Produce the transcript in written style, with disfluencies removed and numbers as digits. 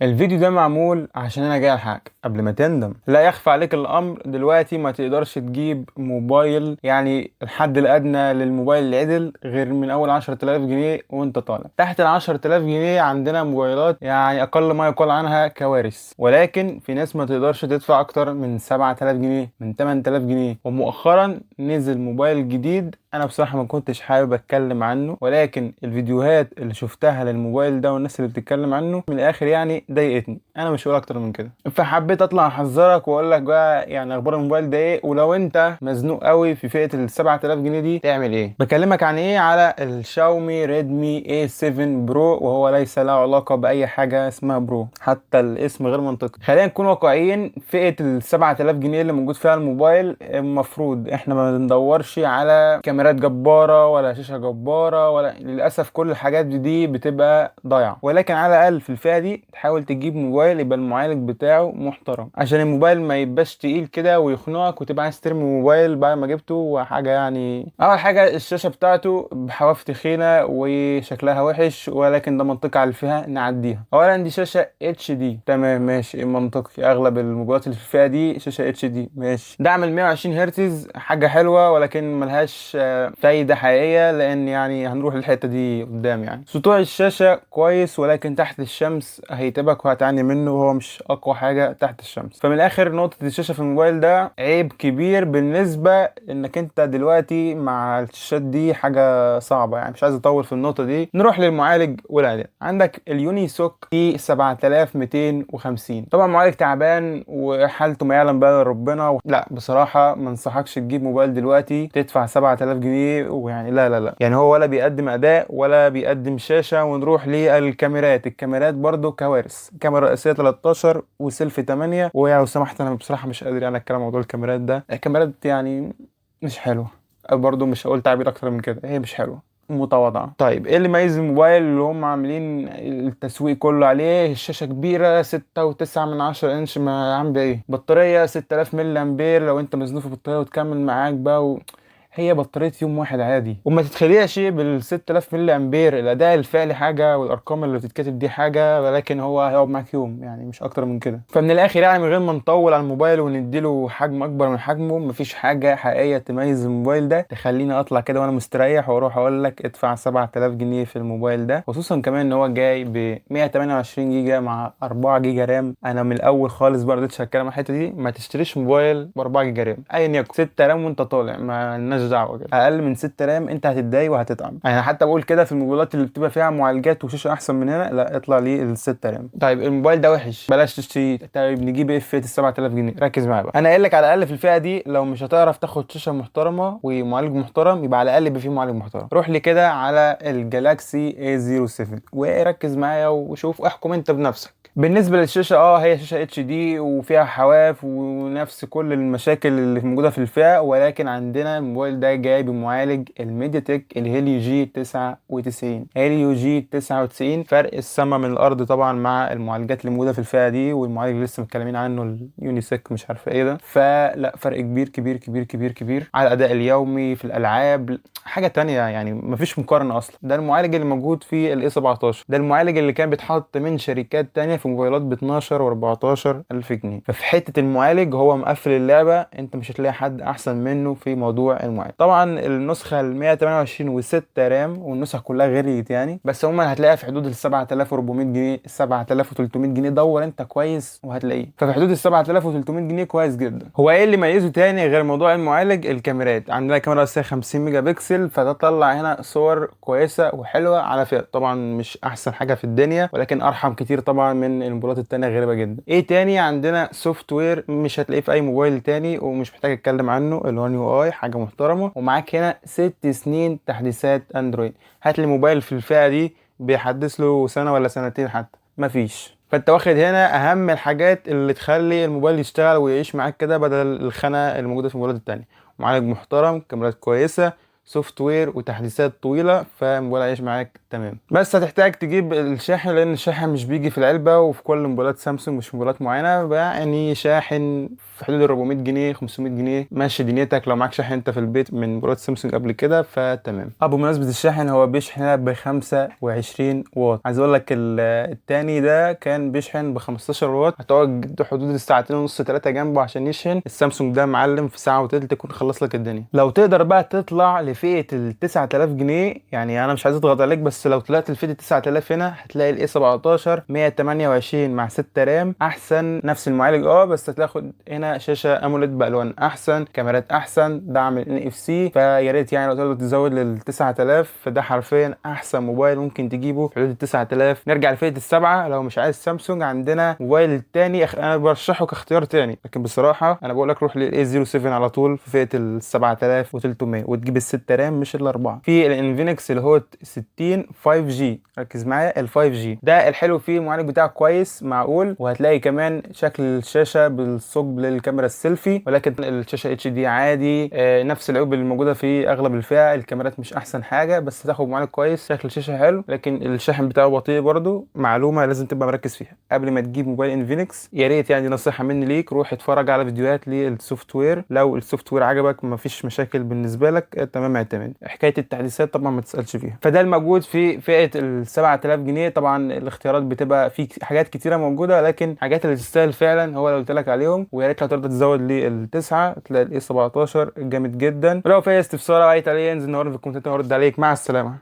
الفيديو ده معمول عشان انا جاي الحقك قبل ما تندم. لا يخفى عليك الامر، دلوقتي ما تقدرش تجيب موبايل، يعني الحد الادنى للموبايل العدل غير من اول 10,000 جنيه وانت طالع. تحت ال10,000 جنيه عندنا موبايلات يعني اقل ما يقال عنها كوارث، ولكن في ناس ما تقدرش تدفع اكتر من 7,000 جنيه، من 8,000 جنيه. ومؤخرا نزل موبايل جديد، انا بصراحة ما كنتش حابب اتكلم عنه، ولكن الفيديوهات اللي شفتها للموبايل ده والناس اللي بتتكلم عنه من الاخر يعني ضايقتني. انا مش هقول اكتر من كده، فحبيت اطلع احذرك واقول لك بقى يعني اخبار الموبايل ده ايه، ولو انت مزنوق قوي في فئة ال 7,000 جنيه دي تعمل ايه. بكلمك عن ايه؟ على الشاومي ريدمي A7 برو، وهو ليس له علاقة باي حاجة اسمها برو، حتى الاسم غير منطقي. خلينا نكون واقعيين، فئة ال 7,000 جنيه اللي موجود فيها الموبايل المفروض احنا ما بندورش على كاميرات جبارة ولا شاشة جبارة، ولا للأسف كل الحاجات دي بتبقى ضايعة، ولكن على الأقل في الفئة دي تحاول تجيب موبايل يبقى المعالج بتاعه محترم، عشان الموبايل ما يبقاش تقيل كده ويخنقك وتبقى عايز ترمي الموبايل بعد ما جبته. وحاجة يعني أول حاجة الشاشة بتاعته بحواف تخينة وشكلها وحش، ولكن ده منطقي على الفئة نعديها. أولا دي شاشة HD، تمام ماشي منطقي، أغلب الموبايلات اللي في الفئة دي شاشة HD ماشي. دعم ال 120 هرتز حاجة حلوة، ولكن ملهاش فايدة حقيقية، لأن يعني هنروح للحتة دي قدام. يعني سطوع الشاشة كويس، ولكن تحت الشمس هيتبك وهتعاني منه، وهو مش أقوى حاجة تحت الشمس. فمن الآخر نقطة الشاشة في الموبايل ده عيب كبير، بالنسبة إنك أنت دلوقتي مع الشاشات دي حاجة صعبة. يعني مش عايز أطول في النقطة دي، نروح للمعالج والأداء. عندك اليوني سوك اي 7250، طبعا معالج تعبان وحالته ما يعلم بها ربنا لا بصراحة ما انصحكش تجيب موبايل دلوقتي تدفع 7,000 جنيه، ويعني لا لا لا، يعني هو ولا بيقدم اداء ولا بيقدم شاشة. ونروح للكاميرات، الكاميرات برضو كوارث. كاميرا رئيسية 13 وسيلفي 8، ويا لو سمحت انا بصراحة مش قادر يعني اتكلم عن موضوع الكاميرات ده. الكاميرات يعني مش حلوة، برضو مش هقول تعبير اكتر من كده، هي مش حلوة، متواضعة. طيب ايه اللي يميز الموبايل اللي هم عاملين التسويق كله عليه؟ الشاشة كبيرة 6.9 انش، ما عامل ايه؟ بطارية 6000 ملي امبير، لو انت مزنوق في بطارية وتكمل معاك بقى هي بطارية يوم واحد عادي. وما تتخيليش بال 6000 ملي امبير، الاداء الفعلي حاجة والارقام اللي بتتكتب دي حاجة، ولكن هو هيقعد معاك يوم يعني مش اكتر من كده. فمن الاخر يعني من غير ما نطول على الموبايل ونديله حجم اكبر من حجمه، مفيش حاجة حقيقية تميز الموبايل ده تخليني اطلع كده وانا مستريح واروح اقول لك ادفع 7000 جنيه في الموبايل ده، خصوصا كمان ان هو جاي ب 128 جيجا مع 4 جيجا رام. انا من الاول خالص بقى رضيتش اتكلم عن الحته دي، ما تشتريش موبايل ب 4 جيجا رام ايا يكن، 6 رام وانت طالع ما لناش دعوه كده. اقل من 6 رام انت هتتضايق وهتتعب. يعني حتى بقول كده في الموبايلات اللي بتبقى فيها معالجات وشاشه احسن من هنا، لا اطلع ليه ال 6 رام. طيب الموبايل ده وحش بلاش تشتريه، طيب نجيب ايه في فئه ال 7000 جنيه؟ ركز معايا بقى، انا قايل لك على الاقل في الفئه دي لو مش هتعرف تاخد شاشه محترمه ومعالج محترم، يبقى على الاقل يبقى فيه معالج محترم. روح لي كده على الجالاكسي A07 وركز معايا وشوف احكم انت بنفسك. بالنسبه للشاشه هي شاشه HD وفيها حواف ونفس كل المشاكل اللي موجوده في الفئه، ولكن عندنا الموبايل ده جاي بمعالج الميديا تك الهيليو جي 99. هيليو جي 99 فرق السما من الارض طبعا مع المعالجات اللي موجوده في الفئه دي، والمعالج اللي لسه متكلمين عنه اليونيسك مش عارف ايه ده. فلا فرق كبير كبير كبير كبير كبير على الاداء اليومي في الالعاب، حاجه تانية يعني مفيش مقارنه اصلا. ده المعالج اللي موجود في الاي 17، ده المعالج اللي كان بيتحط من شركات تانية في موبايلات ب 12 و14 الف جنيه. ففي حته المعالج هو مقفل اللعبه، انت مش هتلاقي حد احسن منه في موضوع المعالج. طبعا النسخه ال 128 و6 رام والنسخ كلها غليت يعني، بس هما هتلاقيها في حدود ال 7400 جنيه، 7300 جنيه، دور انت كويس وهتلاقيه. ففي حدود ال 7300 جنيه كويس جدا. هو ايه اللي يميزه تاني غير موضوع المعالج؟ الكاميرات. عندنا كاميرا اساسيه 50 ميجا بكسل، فتطلع هنا صور كويسه وحلوه على فئه طبعا مش احسن حاجه في الدنيا، ولكن ارحم كتير طبعا من الموبايلات التانية، غريبه جدا. ايه تاني؟ عندنا سوفت وير مش هتلاقيه في اي موبايل تاني ومش محتاج اتكلم عنه، الوان يو اي حاجه محترمه. ومعاك هنا 6 سنين تحديثات اندرويد. هات لي موبايل في الفئه دي بيحدث له سنه ولا سنتين حتى، مفيش. فانت واخد هنا اهم الحاجات اللي تخلي الموبايل يشتغل ويعيش معاك كده، بدل الخانه اللي موجوده في الموبايلات التانية. معالج محترم، كاميرات كويسه، سوفت وير وتحديثات طويله، فالموبايل هيعيش معاك تمام. بس هتحتاج تجيب الشاحن، لان الشاحن مش بيجي في العلبه وفي كل موبايلات سامسونج، مش موبايلات معينه، يعني شاحن في حدود 400 جنيه 500 جنيه ماشي دنيتك لو معاك شاحن انت في البيت من موبايلات سامسونج قبل كده، فتمام. بمناسبه الشاحن، هو بيشحن ب 25 واط. عايز اقول لك التاني ده كان بيشحن ب 15 واط، هتقعد حدود الساعتين ونص 3 جنبه عشان يشحن. السامسونج ده معلم في ساعه وتلت يكون خلص لك الدنيا. لو تقدر بقى تطلع لفئه ال 9000 جنيه، يعني انا مش عايز اضغط عليك، بس لو طلعت لفئه ال 9000 هنا هتلاقي الاي 17 128 مع 6 رام احسن، نفس المعالج بس هتاخد هنا شاشه اموليد بالوان احسن، كاميرات احسن، دعم ال NFC. فيا ريت يعني لو تقدر تزود لل 9000، فده حرفيا احسن موبايل ممكن تجيبه في حدود ال 9000. نرجع لفئه السبعه، لو مش عايز سامسونج عندنا موبايل التاني انا برشحه كاختيار تاني، لكن بصراحه انا بقول لك روح للاي 07 على طول في فئه ال 7300 وتجيب ال 6 رام مش الاربعه. في الانفينكس اللي هو 60 5G، ركز معايا، ال 5G ده الحلو فيه المعالج بتاعه كويس معقول، وهتلاقي كمان شكل الشاشه بالثقب للكاميرا السيلفي، ولكن الشاشه HD عادي. نفس العيوب اللي موجوده في اغلب الفئه، الكاميرات مش احسن حاجه، بس تاخد معالج كويس، شكل الشاشه حلو، لكن الشاحن بتاعه بطيء برضو. معلومه لازم تبقى مركز فيها قبل ما تجيب موبايل انفينكس. يا ريت يعني نصيحه مني ليك، روح اتفرج على فيديوهات للسوفت وير، لو السوفت وير عجبك مفيش مشاكل بالنسبه لك تمام اعتمد. حكايه التحديثات طبعا ما تسالش فيها. فده الموجود في فئه ال 7000 جنيه. طبعا الاختيارات بتبقى في حاجات كتيره موجوده، لكن حاجات اللي تستاهل فعلا هو اللي قلت لك عليهم. ويا ريت لو تقدر تزود للتسعه تلاقي الاي 17 جامد جدا. ولو في استفسار او اي تعليق انزل نورني في الكومنتات وارد عليك. مع السلامه.